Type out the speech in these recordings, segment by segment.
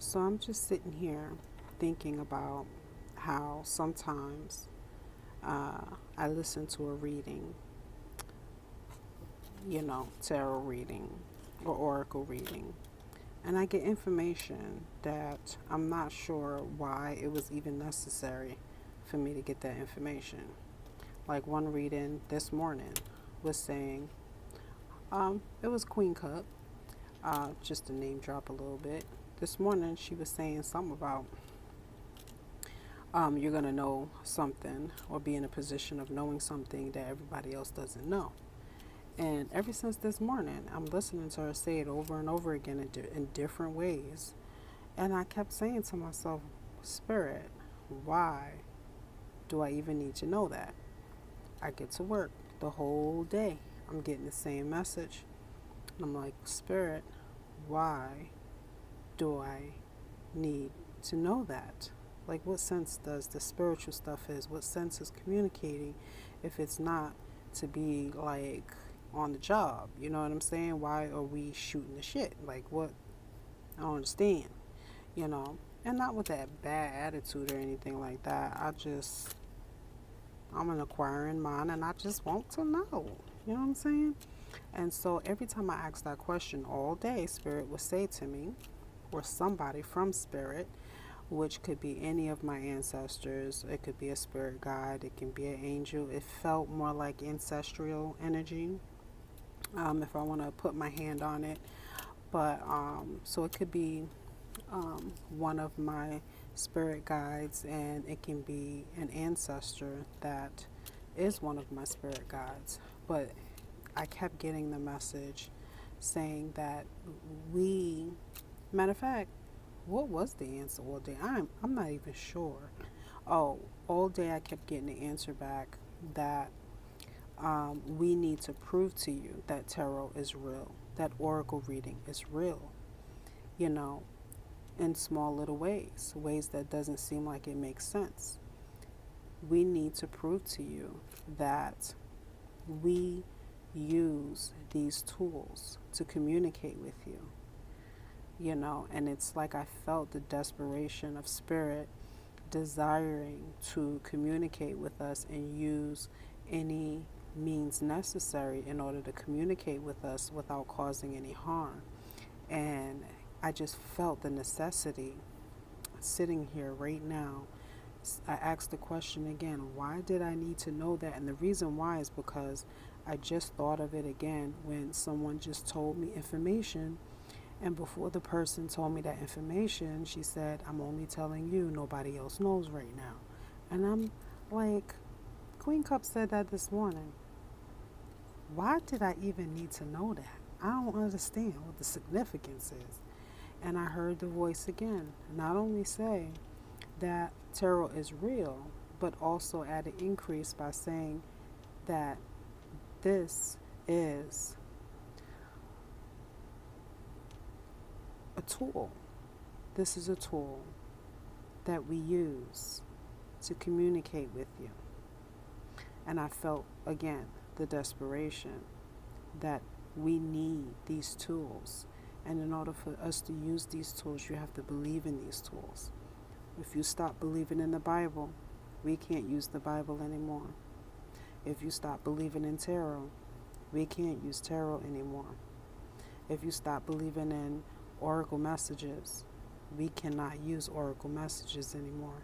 So I'm just sitting here thinking about how sometimes I listen to a reading, tarot reading or oracle reading, and I get information that I'm not sure why it was even necessary for me to get that information. Like one reading this morning was saying, it was Queen Cup, just to name drop a little bit. This morning she was saying something about you're going to know something or be in a position of knowing something that everybody else doesn't know. And ever since this morning, I'm listening to her say it over and over again in different ways. And I kept saying to myself, Spirit, why do I even need to know that? I get to work the whole day. I'm getting the same message. And I'm like, Spirit, why do I need to know that? Like, what sense does the spiritual stuff is? What sense is communicating if it's not to be like on the job? You know what I'm saying? Why are we shooting the shit? Like, what? I don't understand, you know? And not with that bad attitude or anything like that. I'm an inquiring mind and I just want to know. You know what I'm saying? And so every time I ask that question all day, Spirit would say to me, or somebody from Spirit, which could be any of my ancestors. It could be a spirit guide. It can be an angel. It felt more like ancestral energy, if I want to put my hand on it. But so it could be one of my spirit guides, and it can be an ancestor that is one of my spirit guides. But I kept getting the message saying that matter of fact, what was the answer all day? I'm not even sure. Oh, all day I kept getting the answer back that we need to prove to you that tarot is real, that oracle reading is real, you know, in small little ways that doesn't seem like it makes sense. We need to prove to you that we use these tools to communicate with you, and it's like I felt the desperation of spirit desiring to communicate with us and use any means necessary in order to communicate with us without causing any harm. And I just felt the necessity sitting here right now. I asked the question again, why did I need to know that? And the reason why is because I just thought of it again when someone just told me information. And before the person told me that information, she said, I'm only telling you, nobody else knows right now. And I'm like, Queen Cup said that this morning. Why did I even need to know that? I don't understand what the significance is. And I heard the voice again, not only say that tarot is real, but also add an increase by saying that this is a tool. This is a tool that we use to communicate with you. And I felt, again, the desperation that we need these tools. And in order for us to use these tools, you have to believe in these tools. If you stop believing in the Bible, we can't use the Bible anymore. If you stop believing in tarot, we can't use tarot anymore. If you stop believing in oracle messages, we cannot use oracle messages anymore.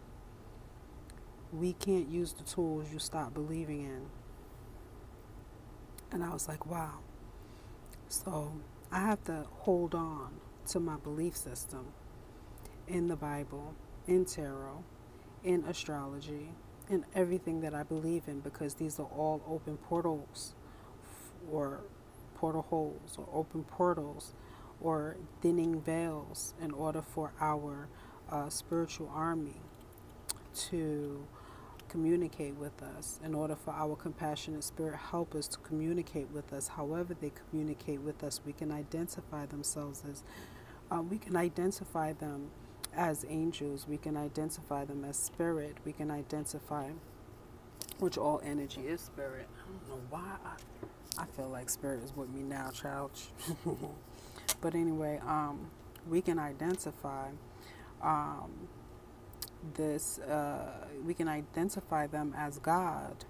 We can't use the tools you stop believing in. And I was like, wow. So I have to hold on to my belief system in the Bible, in tarot, in astrology, in everything that I believe in, because these are all open portals or portal holes or open portals or thinning veils in order for our spiritual army to communicate with us, in order for our compassionate spirit helpers to communicate with us. However they communicate with us, we can identify themselves as we can identify them as angels, we can identify them as spirit, we can identify, which all energy is spirit. I don't know why I feel like spirit is with me now, child. But anyway, we can identify Um, this we can identify them as God.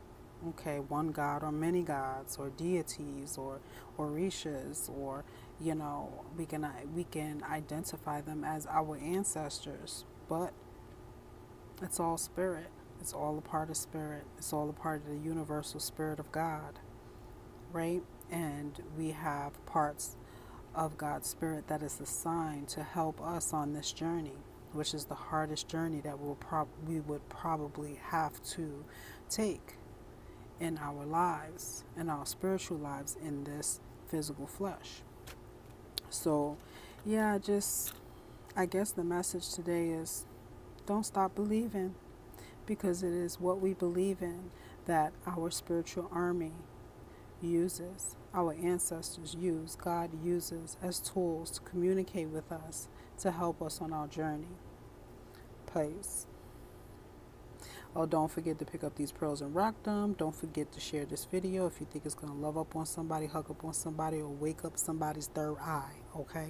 Okay, one God or many gods or deities or orishas, or we can identify them as our ancestors, but it's all spirit. It's all a part of spirit. It's all a part of the universal spirit of God, right? And we have parts of God's spirit that is assigned to help us on this journey, which is the hardest journey that we would probably have to take in our lives, in our spiritual lives, in this physical flesh. So, yeah, I guess the message today is don't stop believing, because it is what we believe in that our spiritual army uses, our ancestors use, God uses as tools to communicate with us, to help us on our journey. Please. Oh, don't forget to pick up these pearls and rock them. Don't forget to share this video if you think it's going to love up on somebody, hug up on somebody, or wake up somebody's third eye, okay?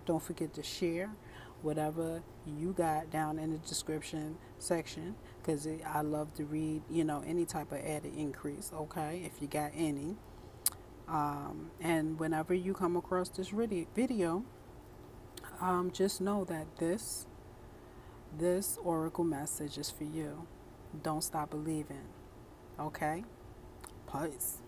Don't forget to share whatever you got down in the description section, because I love to read, any type of added increase, okay, if you got any. And whenever you come across this video, just know that this oracle message is for you. Don't stop believing. Okay? Peace.